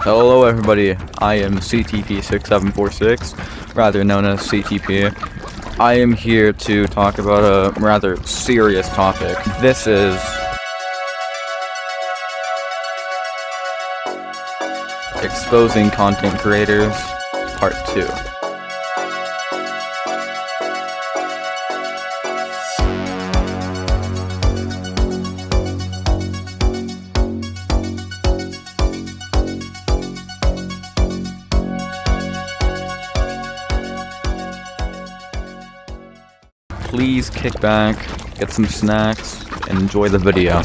Hello everybody, I am CTP6746, rather known as CTP. I am here to talk about a rather serious topic. This is exposing content creators, part 2. Please kick back, get some snacks, and enjoy the video.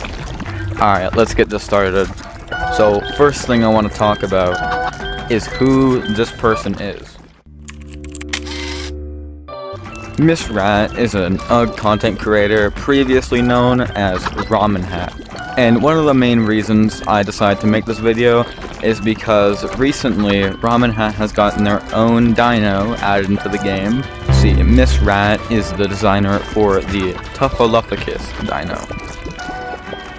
Alright, let's get this started. So, first thing I want to talk about is who this person is. MsRat is an UGG content creator previously known as Ramen Hat. And one of the main reasons I decided to make this video is because recently Ramen Hat has gotten their own dino added into the game. See, MsRat is the designer for the Tuffalufficus dino.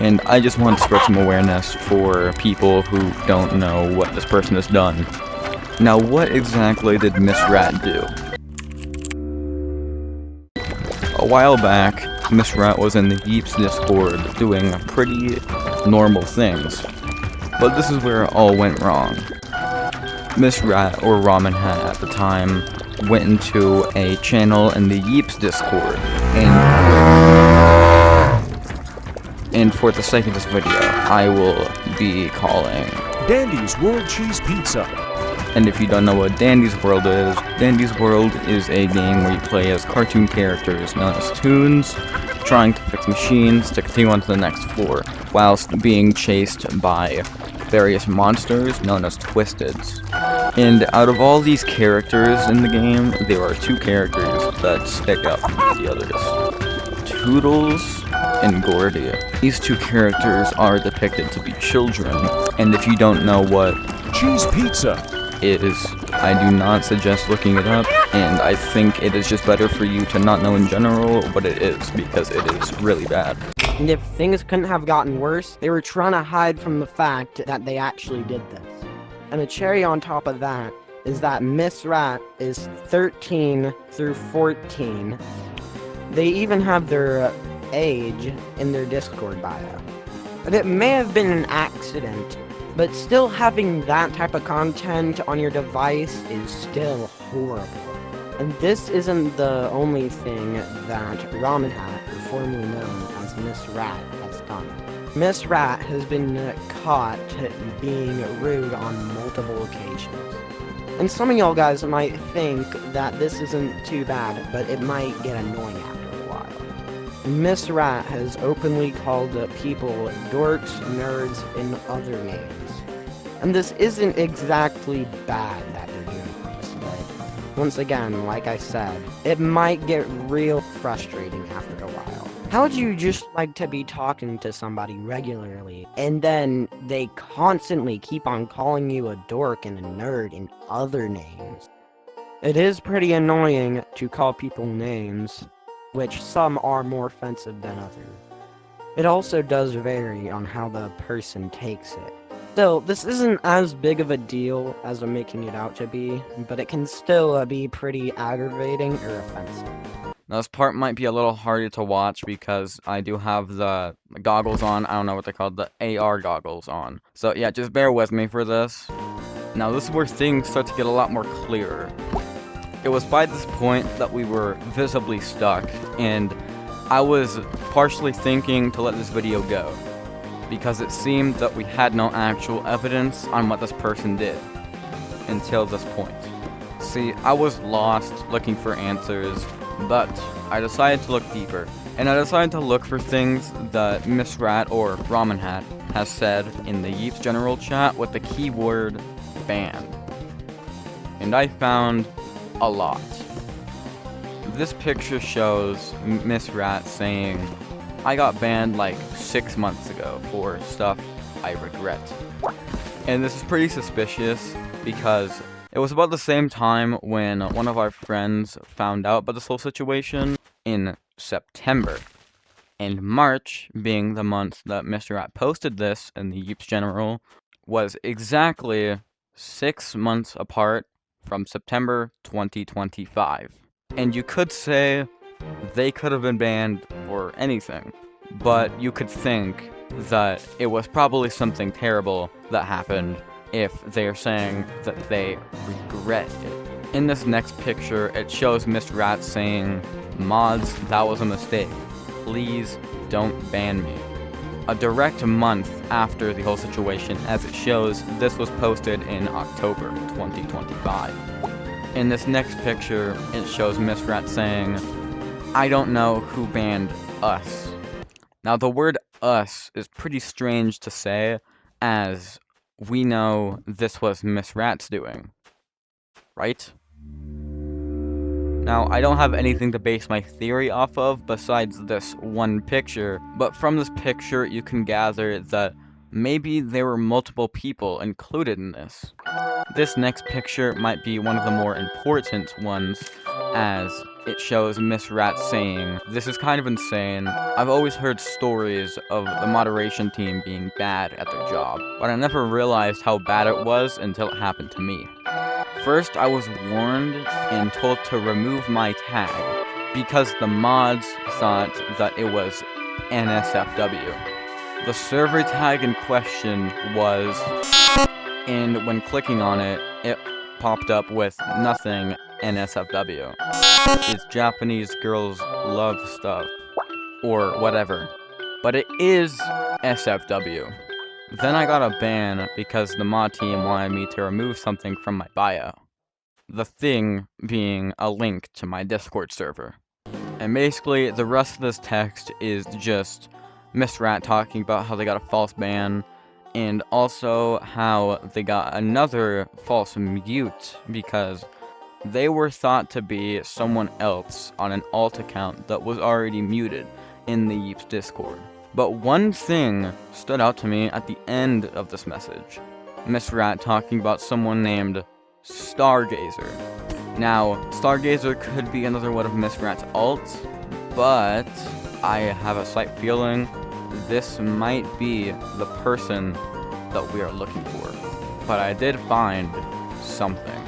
And I just want to spread some awareness for people who don't know what this person has done. Now, what exactly did MsRat do? A while back, MsRat was in the Yeeps Discord doing pretty normal things. But this is where it all went wrong. MsRat, or Ramen Hat at the time, went into a channel in the Yeeps Discord, and for the sake of this video, I will be calling Dandy's World Cheese Pizza. And if you don't know what Dandy's World is a game where you play as cartoon characters known as Toons, trying to fix machines to continue on to the next floor, whilst being chased by various monsters known as Twisteds. And out of all these characters in the game, there are two characters that stick out from the others. Toodles and Gordy. These two characters are depicted to be children, and if you don't know what cheese pizza is, I do not suggest looking it up, and I think it is just better for you to not know in general what it is, because it is really bad. And if things couldn't have gotten worse, they were trying to hide from the fact that they actually did this. And the cherry on top of that is that MsRat is 13 through 14. They even have their age in their Discord bio. And it may have been an accident, but still having that type of content on your device is still horrible. And this isn't the only thing that Ramen Hat, formerly known as MsRat, has done. MsRat has been caught being rude on multiple occasions. And some of y'all guys might think that this isn't too bad, but it might get annoying after a while. MsRat has openly called people dorks, nerds, and other names. And this isn't exactly bad that they're doing this, but once again, like I said, it might get real frustrating after a while. How would you just like to be talking to somebody regularly, and then they constantly keep on calling you a dork and a nerd and other names? It is pretty annoying to call people names, which some are more offensive than others. It also does vary on how the person takes it. Still, this isn't as big of a deal as I'm making it out to be, but it can still be pretty aggravating or offensive. Now this part might be a little harder to watch because I do have the goggles on. I don't know what they're called, the AR goggles on. So yeah, just bear with me for this. Now this is where things start to get a lot more clearer. It was by this point that we were visibly stuck, and I was partially thinking to let this video go, because it seemed that we had no actual evidence on what this person did until this point. See, I was lost looking for answers, but I decided to look deeper, and I decided to look for things that MsRat or Ramen Hat has said in the Yeeps general chat with the keyword banned. And I found a lot. This picture shows MsRat saying, "I got banned like 6 months ago for stuff I regret." And this is pretty suspicious because it was about the same time when one of our friends found out about this whole situation in September. And March, being the month that MsRat posted this in the Yeeps General, was exactly 6 months apart from September 2025. And you could say they could have been banned for anything, but you could think that it was probably something terrible that happened if they're saying that they regret it. In this next picture, it shows MsRats saying, "Mods, that was a mistake. Please don't ban me." A direct month after the whole situation, as it shows, this was posted in October 2025. In this next picture, it shows MsRat saying, "I don't know who banned us." Now, the word us is pretty strange to say, as we know this was MsRat's doing, right? Now, I don't have anything to base my theory off of besides this one picture, but from this picture you can gather that maybe there were multiple people included in this. This next picture might be one of the more important ones, as it shows MsRat saying, "This is kind of insane. I've always heard stories of the moderation team being bad at their job, but I never realized how bad it was until it happened to me. First, I was warned and told to remove my tag because the mods thought that it was NSFW. The server tag in question was, and when clicking on it, it popped up with nothing NSFW. It's Japanese girls love stuff, or whatever. But it is SFW. Then I got a ban because the mod team wanted me to remove something from my bio. The thing being a link to my Discord server. And basically, the rest of this text is just MsRat talking about how they got a false ban, and also how they got another false mute because they were thought to be someone else on an alt account that was already muted in the Yeeps Discord. But one thing stood out to me at the end of this message. MsRat talking about someone named Stargazer. Now, Stargazer could be another one of MsRat's alts, but I have a slight feeling this might be the person that we are looking for. But I did find something.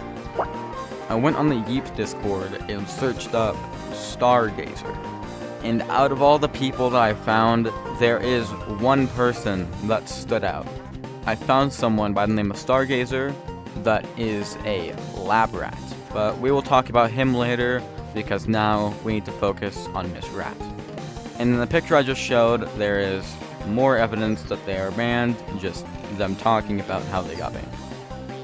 I went on the Yeeps Discord and searched up Stargazer. And out of all the people that I found, there is one person that stood out. I found someone by the name of Stargazer that is a lab rat. But we will talk about him later, because now we need to focus on MsRat. And in the picture I just showed, there is more evidence that they are banned, just them talking about how they got banned.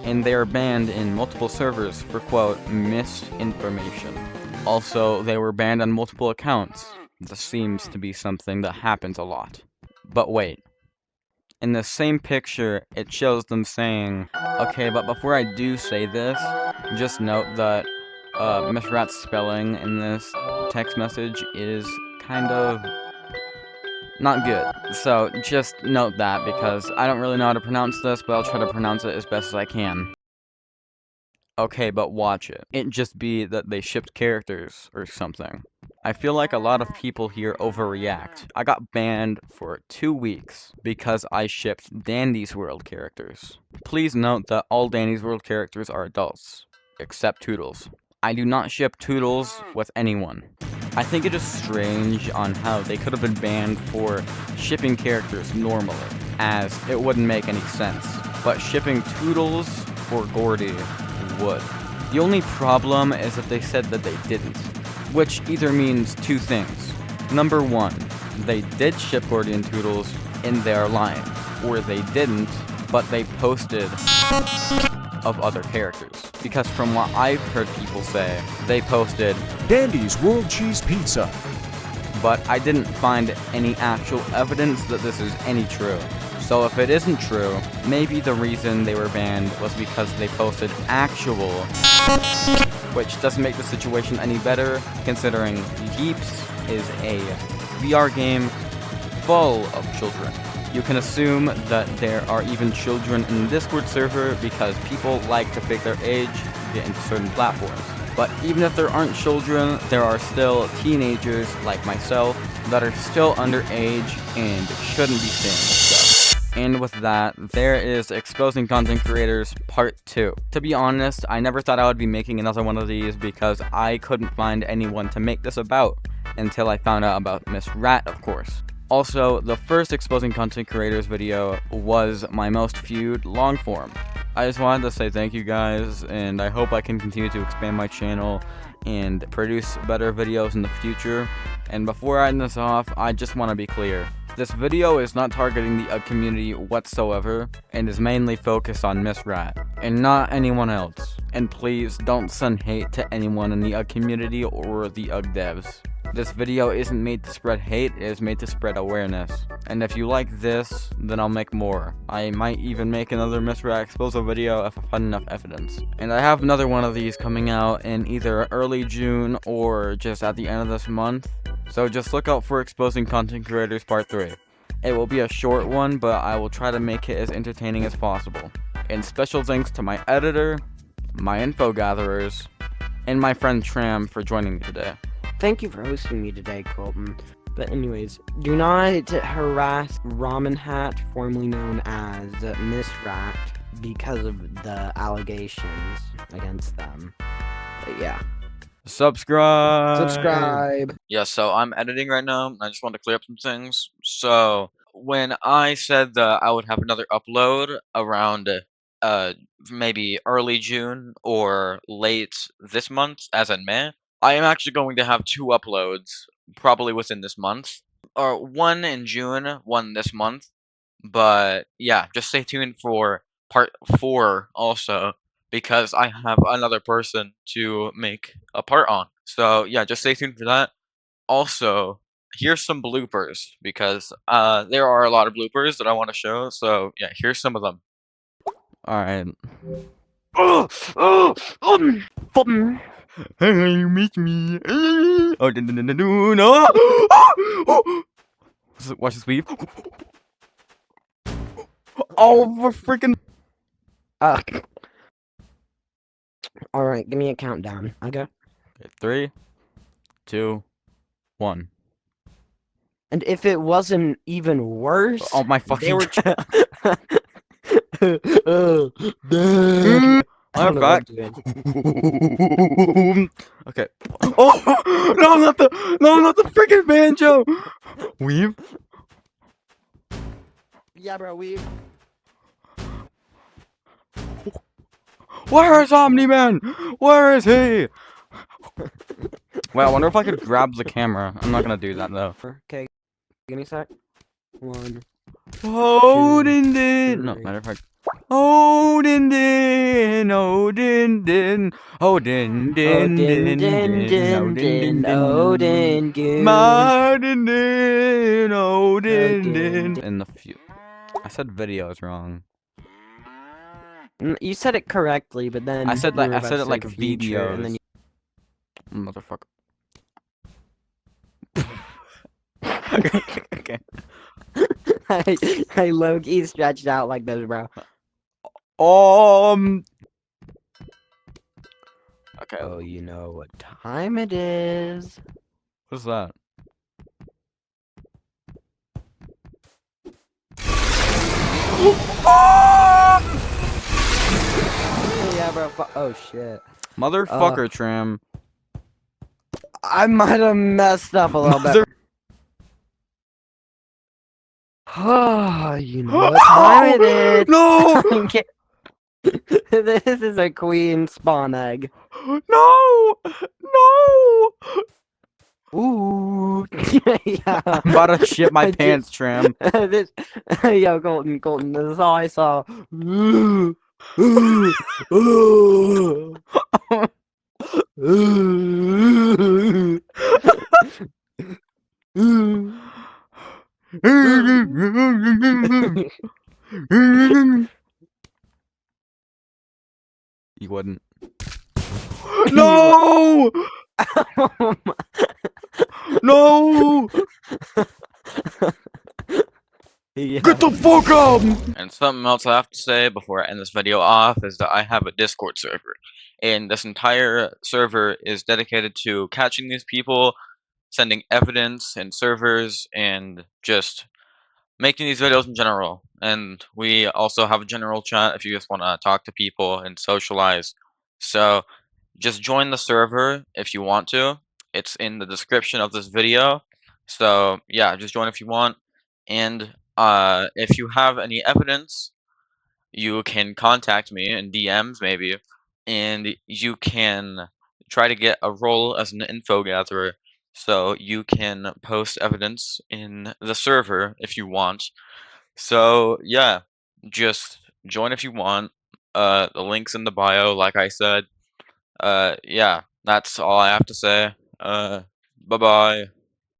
And they are banned in multiple servers for, quote, misinformation. Also, they were banned on multiple accounts. This seems to be something that happens a lot. But wait. In the same picture, it shows them saying, "Okay, but before I do say this, just note that MsRat's spelling in this text message is kind of not good. So just note that, because I don't really know how to pronounce this, but I'll try to pronounce it as best as I can." Okay, but watch it. It just be that they shipped characters or something. I feel like a lot of people here overreact. I got banned for 2 weeks because I shipped Dandy's World characters. Please note that all Dandy's World characters are adults, except Toodles. I do not ship Toodles with anyone. I think it is strange on how they could have been banned for shipping characters normally, as it wouldn't make any sense. But shipping Toodles for Gordy would. The only problem is that they said that they didn't, which either means two things. Number one, they did ship Gordy and Toodles and they're lying, or they didn't, but they posted of other characters. Because from what I've heard people say, they posted Dandy's World Cheese Pizza. But I didn't find any actual evidence that this is any true. So if it isn't true, maybe the reason they were banned was because they posted actual, which doesn't make the situation any better, considering Yeeps is a VR game full of children. You can assume that there are even children in the Discord server because people like to fake their age to get into certain platforms. But even if there aren't children, there are still teenagers like myself that are still underage and shouldn't be saying this stuff. And with that, there is Exposing Content Creators Part 2. To be honest, I never thought I would be making another one of these because I couldn't find anyone to make this about until I found out about MsRat, of course. Also, the first Exposing Content Creators video was my most viewed long form. I just wanted to say thank you guys, and I hope I can continue to expand my channel and produce better videos in the future. And before I end this off, I just want to be clear. This video is not targeting the UGG community whatsoever, and is mainly focused on MsRat, and not anyone else. And please, don't send hate to anyone in the UGG community or the UGG devs. This video isn't made to spread hate, it is made to spread awareness. And if you like this, then I'll make more. I might even make another MsRat exposal video if I find enough evidence. And I have another one of these coming out in either early June or just at the end of this month. So just look out for Exposing Content Creators Part 3. It will be a short one, but I will try to make it as entertaining as possible. And special thanks to my editor, my info gatherers, and my friend Tram for joining me today. Thank you for hosting me today, Colton. But anyways, do not harass Ramen Hat, formerly known as MsRat, because of the allegations against them. But yeah. Subscribe! Yeah, so I'm editing right now. I just want to clear up some things. So when I said that I would have another upload around maybe early June or late this month, as in May, I am actually going to have 2 uploads probably within this month. Or one in June, one this month. But yeah, just stay tuned for part 4 also, because I have another person to make a part on. So yeah, just stay tuned for that. Also, here's some bloopers, because there are a lot of bloopers that I want to show. So yeah, here's some of them. Alright. Fun. Hey, you meet me. Oh, no. Watch this weave. Oh, we're freaking. Alright, give me a countdown. Okay. Okay, 3, 2, 1. And if it wasn't even worse, Oh my they fucking. were. I I'm don't know what back. I'm doing. Okay. Oh no, not the freaking banjo. Weave. Yeah, bro, we. Where is Omni-Man? Where is he? Well, I wonder if I could grab the camera. I'm not gonna do that though. Okay, give me a sec. 1. Odin din. No, three. matter of fact. Odin din. Odin din. Odin din din din. Odin goon. Martin din. Odin din. In the few. I said videos wrong. You said it correctly, but then I said you were like about to say like future, and then videos. Motherfucker. Okay. I low-key stretched out like this, bro. Okay. Oh, you know what time it is. What's that? Yeah, bro. Oh shit. Motherfucker, Tram. I might have messed up a little bit. Oh, you know what time it is. No! Okay. This is a queen spawn egg. No! No! Ooh. Yeah. I'm about to shit my pants, Tram. This, yo, Colton, this is all I saw. Ooh. Ooh. Ooh. Ooh. Ooh. You wouldn't. No! No! Yeah. Get the fuck up! And something else I have to say before I end this video off is that I have a Discord server. And this entire server is dedicated to catching these people, sending evidence and servers, and just making these videos in general. And we also have a general chat if you just want to talk to people and socialize. So just join the server if you want to. It's in the description of this video. So yeah, just join if you want. And if you have any evidence, you can contact me in DMs maybe, and you can try to get a role as an info gatherer. So you can post evidence in the server if you want. So yeah, just join if you want. The link's in the bio, like I said. Yeah, that's all I have to say. Bye bye.